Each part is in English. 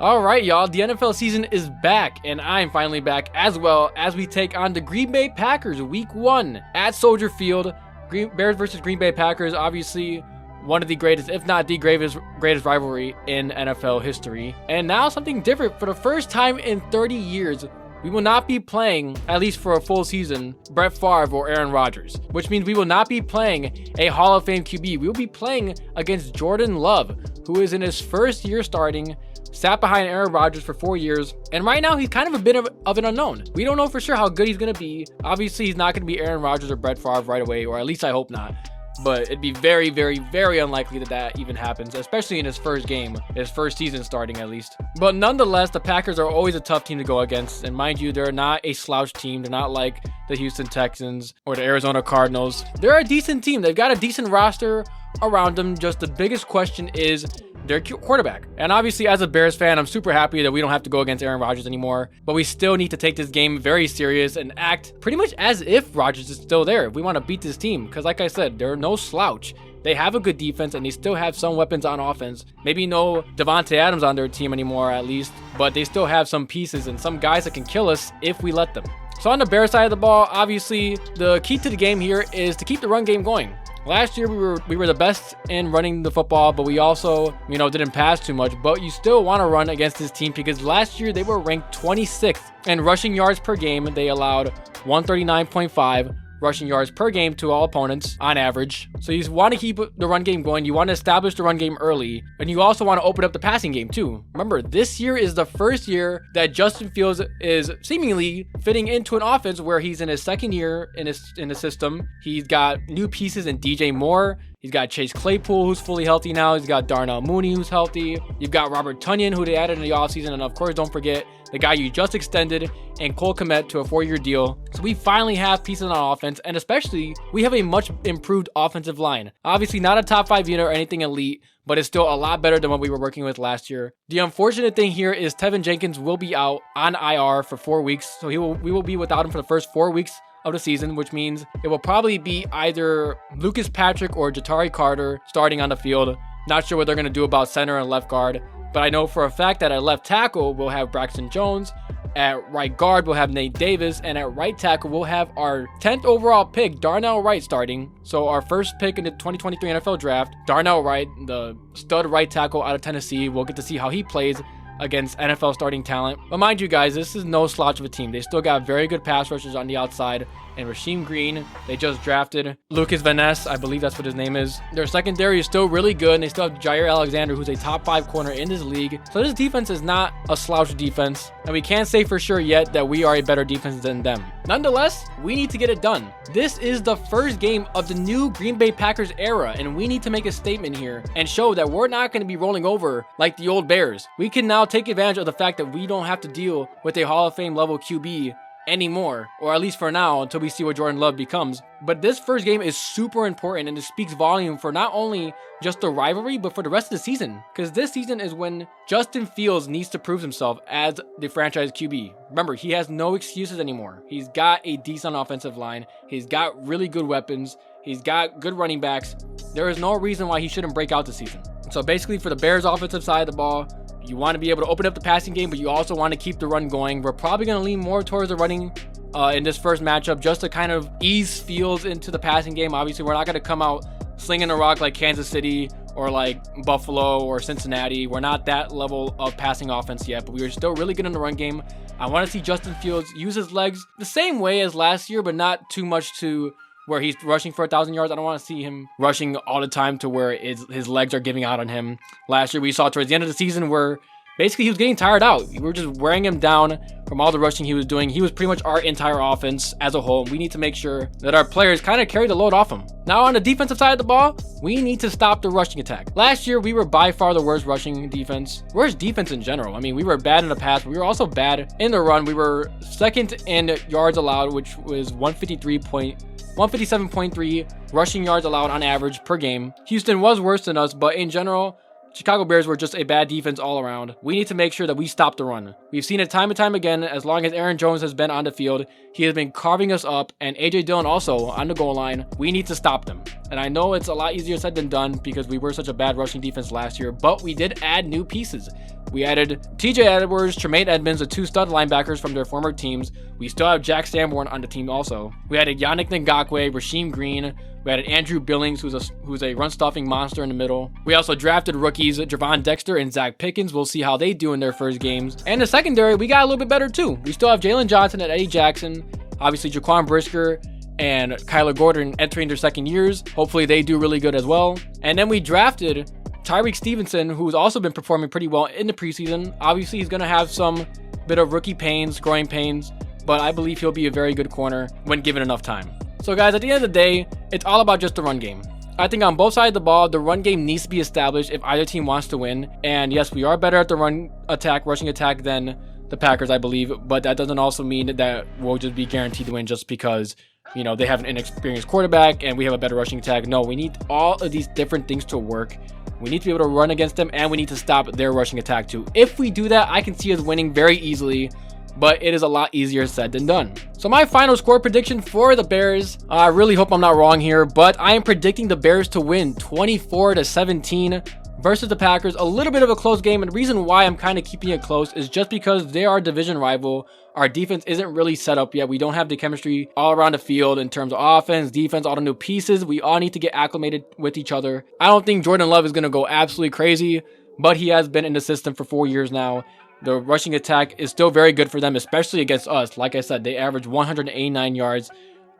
All right, y'all, the NFL season is back, and I'm finally back as well as we take on the Green Bay Packers week 1 at Soldier Field. Bears versus Green Bay Packers, obviously one of the greatest, if not the greatest rivalry in NFL history. And now something different. For the first time in 30 years, we will not be playing, at least for a full season, Brett Favre or Aaron Rodgers, which means we will not be playing a Hall of Fame QB. We will be playing against Jordan Love, who is in his first year starting, sat behind Aaron Rodgers for 4 years, and right now he's kind of a bit of an unknown. We don't know for sure how good he's going to be. Obviously, he's not going to be Aaron Rodgers or Brett Favre right away, or at least I hope not. But it'd be very, very, very unlikely that even happens, especially in his first game, his first season starting at least. But nonetheless, the Packers are always a tough team to go against. And mind you, they're not a slouch team. They're not like the Houston Texans or the Arizona Cardinals. They're a decent team. They've got a decent roster around them. Just the biggest question is their quarterback. And obviously, as a Bears fan, I'm super happy that we don't have to go against Aaron Rodgers anymore. But we still need to take this game very serious and act pretty much as if Rodgers is still there if we want to beat this team. Because like I said, they're no slouch. They have a good defense and they still have some weapons on offense. Maybe no Devontae Adams on their team anymore at least, but they still have some pieces and some guys that can kill us if we let them. So on the Bears side of the ball, obviously the key to the game here is to keep the run game going. Last year, we were the best in running the football, but we also, didn't pass too much. But you still want to run against this team because last year they were ranked 26th in rushing yards per game. They allowed 139.5 rushing yards per game to all opponents on average. So you want to keep the run game going. You want to establish the run game early, and you also want to open up the passing game too. Remember, this year is the first year that Justin Fields is seemingly fitting into an offense where he's in his second year in the system. He's got new pieces in DJ Moore. He's got Chase Claypool, who's fully healthy now. He's got Darnell Mooney, who's healthy. You've got Robert Tonyan, who they added in the offseason. And of course, don't forget the guy you just extended, and Cole Kmet to a 4-year deal. So we finally have pieces on offense, and especially we have a much improved offensive line. Obviously not a top 5 unit or anything elite, but it's still a lot better than what we were working with last year. The unfortunate thing here is Tevin Jenkins will be out on IR for 4 weeks. So we will be without him for the first 4 weeks of the season, which means it will probably be either Lucas Patrick or Ja'Tari Carter starting on the field. Not sure what they're going to do about center and left guard, but I know for a fact that at left tackle, we'll have Braxton Jones. At right guard, we'll have Nate Davis. And at right tackle, we'll have our 10th overall pick, Darnell Wright, starting. So our first pick in the 2023 NFL Draft, Darnell Wright, the stud right tackle out of Tennessee. We'll get to see how he plays against NFL starting talent. But mind you guys, this is no slouch of a team. They still got very good pass rushers on the outside. And Rasheem Green, they just drafted Lucas Van Ness, I believe that's what his name is. Their secondary is still really good, and they still have Jair Alexander, who's a top 5 corner in this league. So this defense is not a slouch defense, and we can't say for sure yet that we are a better defense than them. Nonetheless, we need to get it done. This is the first game of the new Green Bay Packers era, and we need to make a statement here and show that we're not going to be rolling over like the old Bears. We can now take advantage of the fact that we don't have to deal with a Hall of Fame level QB anymore, or at least for now, until we see what Jordan Love becomes. But this first game is super important, and it speaks volume for not only just the rivalry, but for the rest of the season. Because this season is when Justin Fields needs to prove himself as the franchise QB. Remember, he has no excuses anymore. He's got a decent offensive line. He's got really good weapons. He's got good running backs. There is no reason why he shouldn't break out this season. So basically, for the Bears offensive side of the ball, you want to be able to open up the passing game, but you also want to keep the run going. We're probably going to lean more towards the running in this first matchup just to kind of ease Fields into the passing game. Obviously, we're not going to come out slinging a rock like Kansas City or like Buffalo or Cincinnati. We're not that level of passing offense yet, but we are still really good in the run game. I want to see Justin Fields use his legs the same way as last year, but not too much to where he's rushing for 1,000 yards. I don't want to see him rushing all the time to where his legs are giving out on him. Last year, we saw towards the end of the season where basically he was getting tired out. We were just wearing him down from all the rushing he was doing. He was pretty much our entire offense as a whole. We need to make sure that our players kind of carry the load off him. Now on the defensive side of the ball, we need to stop the rushing attack. Last year, we were by far the worst rushing defense. Worst defense in general. I mean, we were bad in the pass, but we were also bad in the run. We were second in yards allowed, which was 157.3 rushing yards allowed on average per game. Houston was worse than us, but in general, Chicago Bears were just a bad defense all around. We need to make sure that we stop the run. We've seen it time and time again. As long as Aaron Jones has been on the field, he has been carving us up, and AJ Dillon also on the goal line. We need to stop them. And I know it's a lot easier said than done because we were such a bad rushing defense last year, but we did add new pieces. We added TJ Edwards, Tremaine Edmonds, the 2 stud linebackers from their former teams. We still have Jack Sanborn on the team also. We added Yannick Ngakwe, Rasheem Green. We added Andrew Billings, who's a run-stuffing monster in the middle. We also drafted rookies Javon Dexter and Zach Pickens. We'll see how they do in their first games. And the secondary, we got a little bit better too. We still have Jalen Johnson and Eddie Jackson. Obviously, Jaquan Brisker and Kyler Gordon entering their second years. Hopefully, they do really good as well. And then we drafted Tyreek Stevenson, who's also been performing pretty well in the preseason. Obviously, he's going to have some bit of rookie pains, growing pains, but I believe he'll be a very good corner when given enough time. So guys, at the end of the day, it's all about just the run game. I think on both sides of the ball, the run game needs to be established if either team wants to win. And yes, we are better at the rushing attack than the Packers, I believe, but that doesn't also mean that we'll just be guaranteed to win just because, you know, they have an inexperienced quarterback and we have a better rushing attack. No, we need all of these different things to work. We need to be able to run against them, and we need to stop their rushing attack too. If we do that, I can see us winning very easily, but it is a lot easier said than done. So my final score prediction for the Bears, I really hope I'm not wrong here, but I am predicting the Bears to win 24-17 versus the Packers. A little bit of a close game, and the reason why I'm kind of keeping it close is just because they are a division rival. Our defense isn't really set up yet. We don't have the chemistry all around the field in terms of offense, defense, all the new pieces. We all need to get acclimated with each other. I don't think Jordan Love is going to go absolutely crazy, but he has been in the system for 4 years now. The rushing attack is still very good for them, especially against us. Like I said, they averaged 189 yards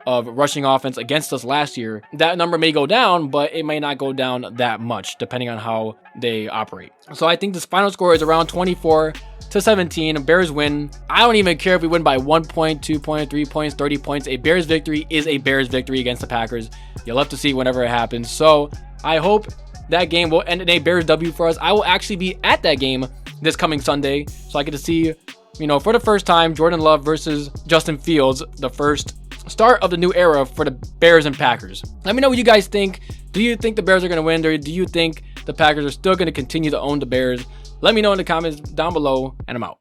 of rushing offense against us last year. That number may go down, but it may not go down that much depending on how they operate. So I think this final score is around 24-17. Bears win. I don't even care if we win by 1 point, 2 points, 3 points, 30 points. A Bears victory is a Bears victory against the Packers. You'll have to see whenever it happens. So I hope that game will end in a Bears W for us. I will actually be at that game this coming Sunday, so I get to see, you know, for the first time, Jordan Love versus Justin Fields, the first start of the new era for the Bears and Packers. Let me know what you guys think. Do you think the Bears are going to win, or do you think the Packers are still going to continue to own the Bears? Let me know in the comments down below, and I'm out.